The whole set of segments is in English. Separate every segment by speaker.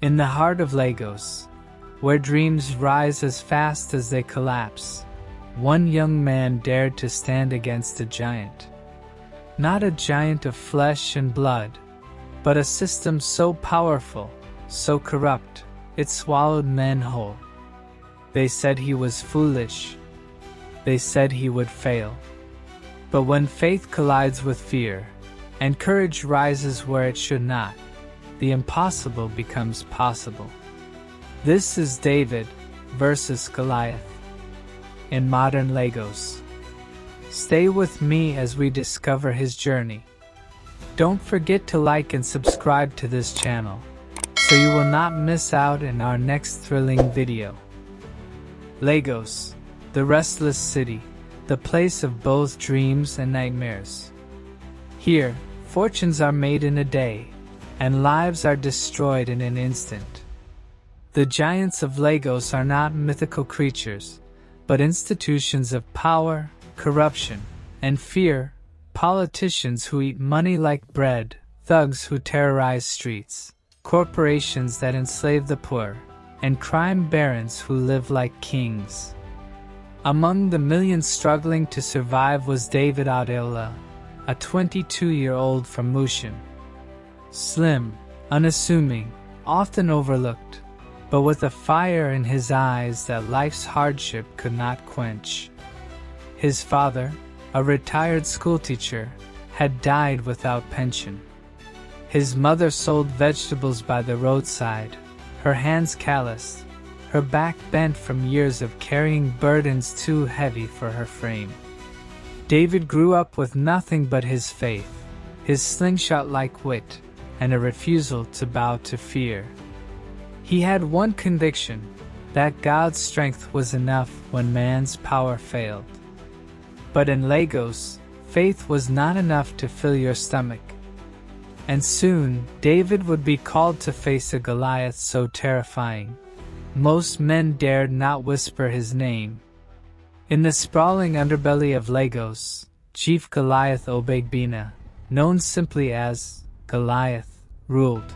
Speaker 1: In the heart of Lagos, where dreams rise as fast as they collapse, one young man dared to stand against a giant. Not a giant of flesh and blood, but a system so powerful, so corrupt, it swallowed men whole. They said he was foolish. They said he would fail. But when faith collides with fear, and courage rises where it should not, the impossible becomes possible. This is David versus Goliath in modern Lagos. Stay with me as we discover his journey. Don't forget to like and subscribe to this channel, so you will not miss out in our next thrilling video. Lagos, the restless city, the place of both dreams and nightmares. Here, fortunes are made in a day, and lives are destroyed in an instant. The giants of Lagos are not mythical creatures, but institutions of power, corruption, and fear, politicians who eat money like bread, thugs who terrorize streets, corporations that enslave the poor, and crime barons who live like kings. Among the millions struggling to survive was David Adeola, a 22-year-old from Mushin. Slim, unassuming, often overlooked, but with a fire in his eyes that life's hardship could not quench. His father, a retired schoolteacher, had died without pension. His mother sold vegetables by the roadside, her hands calloused, her back bent from years of carrying burdens too heavy for her frame. David grew up with nothing but his faith, his slingshot-like wit, and a refusal to bow to fear. He had one conviction, that God's strength was enough when man's power failed. But in Lagos, faith was not enough to fill your stomach. And soon, David would be called to face a Goliath so terrifying, most men dared not whisper his name. In the sprawling underbelly of Lagos, Chief Goliath Obegbina, known simply as Goliath, ruled.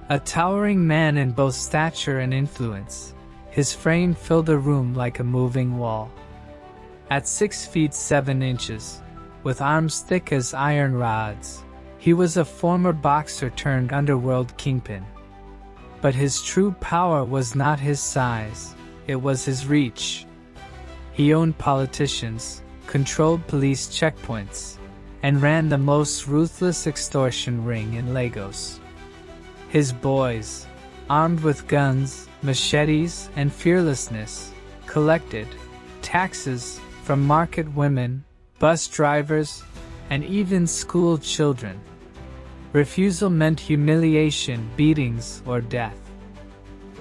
Speaker 1: A towering man in both stature and influence, his frame filled a room like a moving wall. At 6 feet 7 inches, with arms thick as iron rods, he was a former boxer turned underworld kingpin. But his true power was not his size, it was his reach. He owned politicians, controlled police checkpoints, and ran the most ruthless extortion ring in Lagos. His boys, armed with guns, machetes, and fearlessness, collected taxes from market women, bus drivers, and even school children. Refusal meant humiliation, beatings, or death.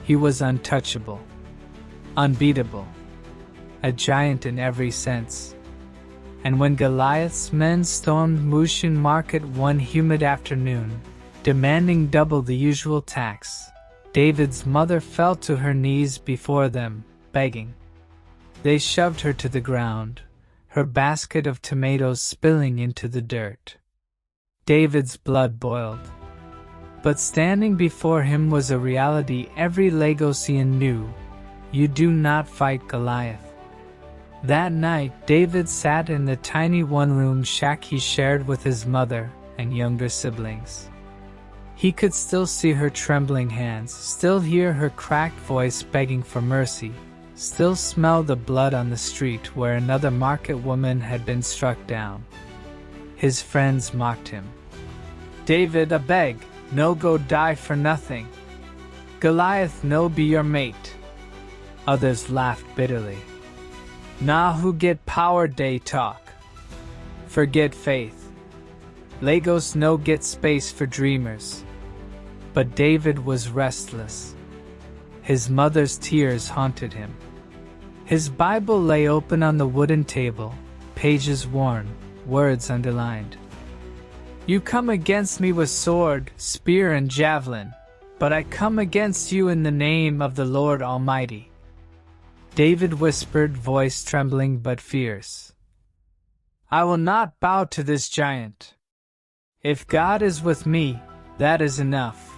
Speaker 1: He was untouchable, unbeatable, a giant in every sense. And when Goliath's men stormed Mushin Market one humid afternoon, demanding double the usual tax, David's mother fell to her knees before them, begging. They shoved her to the ground, her basket of tomatoes spilling into the dirt. David's blood boiled. But standing before him was a reality every Lagosian knew. You do not fight Goliath. That night, David sat in the tiny one-room shack he shared with his mother and younger siblings. He could still see her trembling hands, still hear her cracked voice begging for mercy, still smell the blood on the street where another market woman had been struck down. His friends mocked him. David, a beg, no go die for nothing. Goliath no be your mate. Others laughed bitterly. Nah who get power day talk. Forget faith. Lagos no get space for dreamers. But David was restless. His mother's tears haunted him. His Bible lay open on the wooden table, pages worn, words underlined. You come against me with sword, spear, and javelin, but I come against you in the name of the Lord Almighty. David whispered, voice trembling but fierce. I will not bow to this giant. If God is with me, that is enough.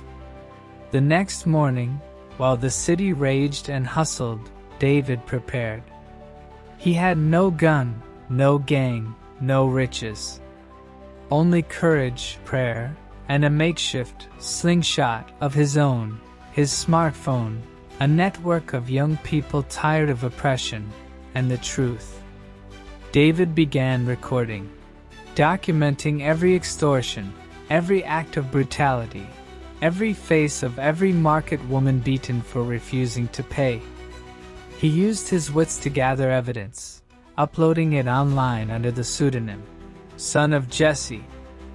Speaker 1: The next morning, while the city raged and hustled, David prepared. He had no gun, no gang, no riches. Only courage, prayer, and a makeshift slingshot of his own, his smartphone, a network of young people tired of oppression, and the truth. David began recording, documenting every extortion, every act of brutality, every face of every market woman beaten for refusing to pay. He used his wits to gather evidence, uploading it online under the pseudonym, Son of Jesse.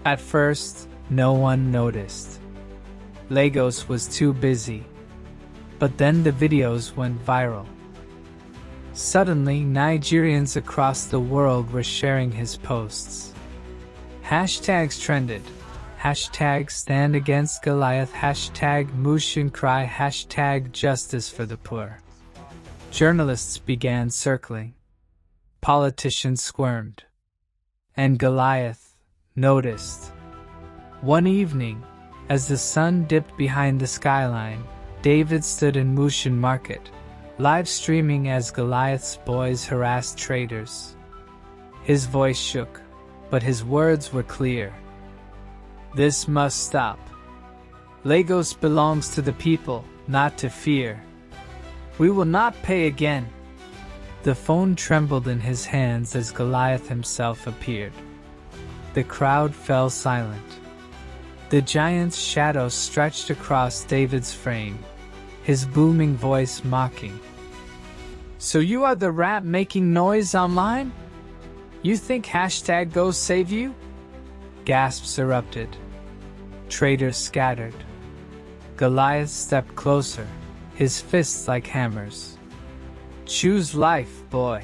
Speaker 1: At first, no one noticed. Lagos was too busy. But then the videos went viral. Suddenly, Nigerians across the world were sharing his posts. Hashtags trended. Hashtag stand against Goliath, hashtag Mushin cry, hashtag justice for the poor. Journalists began circling. Politicians squirmed. And Goliath noticed. One evening, as the sun dipped behind the skyline, David stood in Mushin Market, live streaming as Goliath's boys harassed traders. His voice shook, but his words were clear. This must stop. Lagos belongs to the people, not to fear. We will not pay again. The phone trembled in his hands as Goliath himself appeared. The crowd fell silent. The giant's shadow stretched across David's frame, his booming voice mocking. So you are the rat making noise online? You think hashtag go save you? Gasps erupted. Traders scattered. Goliath stepped closer, his fists like hammers. Choose life, boy.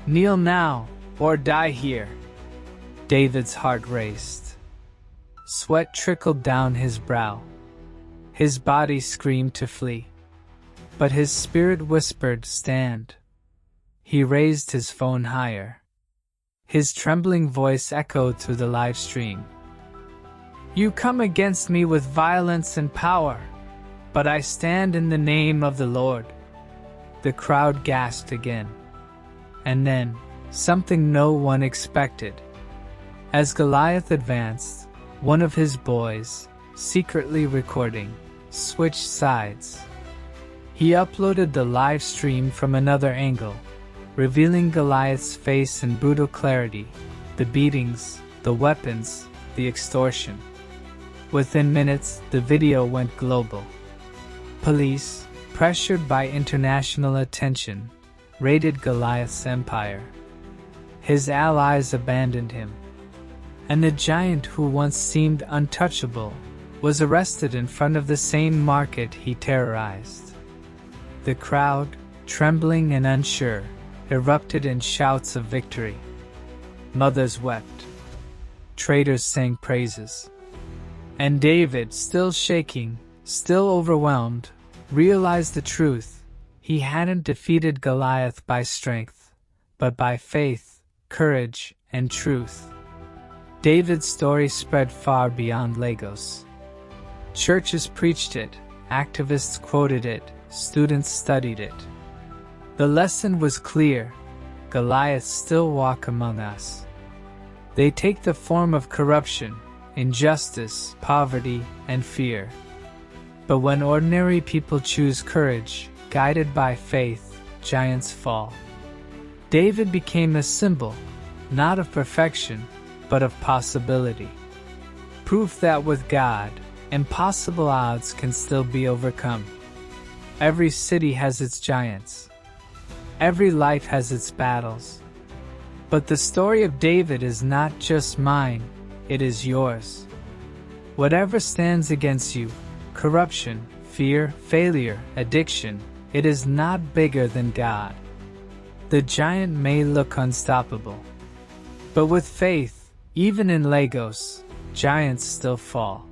Speaker 1: Kneel now, or die here. David's heart raced. Sweat trickled down his brow. His body screamed to flee. But his spirit whispered, stand. He raised his phone higher. His trembling voice echoed through the live stream. You come against me with violence and power, but I stand in the name of the Lord. The crowd gasped again. And then, something no one expected. As Goliath advanced, one of his boys, secretly recording, switched sides. He uploaded the live stream from another angle, revealing Goliath's face in brutal clarity, the beatings, the weapons, the extortion. Within minutes, the video went global. Police, pressured by international attention, raided Goliath's empire. His allies abandoned him. And the giant who once seemed untouchable was arrested in front of the same market he terrorized. The crowd, trembling and unsure, erupted in shouts of victory. Mothers wept. Traders sang praises. And David, still shaking, still overwhelmed, realized the truth. He hadn't defeated Goliath by strength, but by faith, courage, and truth. David's story spread far beyond Lagos. Churches preached it, activists quoted it, students studied it. The lesson was clear. Goliaths still walk among us. They take the form of corruption, injustice, poverty, and fear. But when ordinary people choose courage, guided by faith, giants fall. David became a symbol, not of perfection, but of possibility. Proof that with God, impossible odds can still be overcome. Every city has its giants. Every life has its battles. But the story of David is not just mine, it is yours. Whatever stands against you, corruption, fear, failure, addiction, it is not bigger than God. The giant may look unstoppable. But with faith, even in Lagos, giants still fall.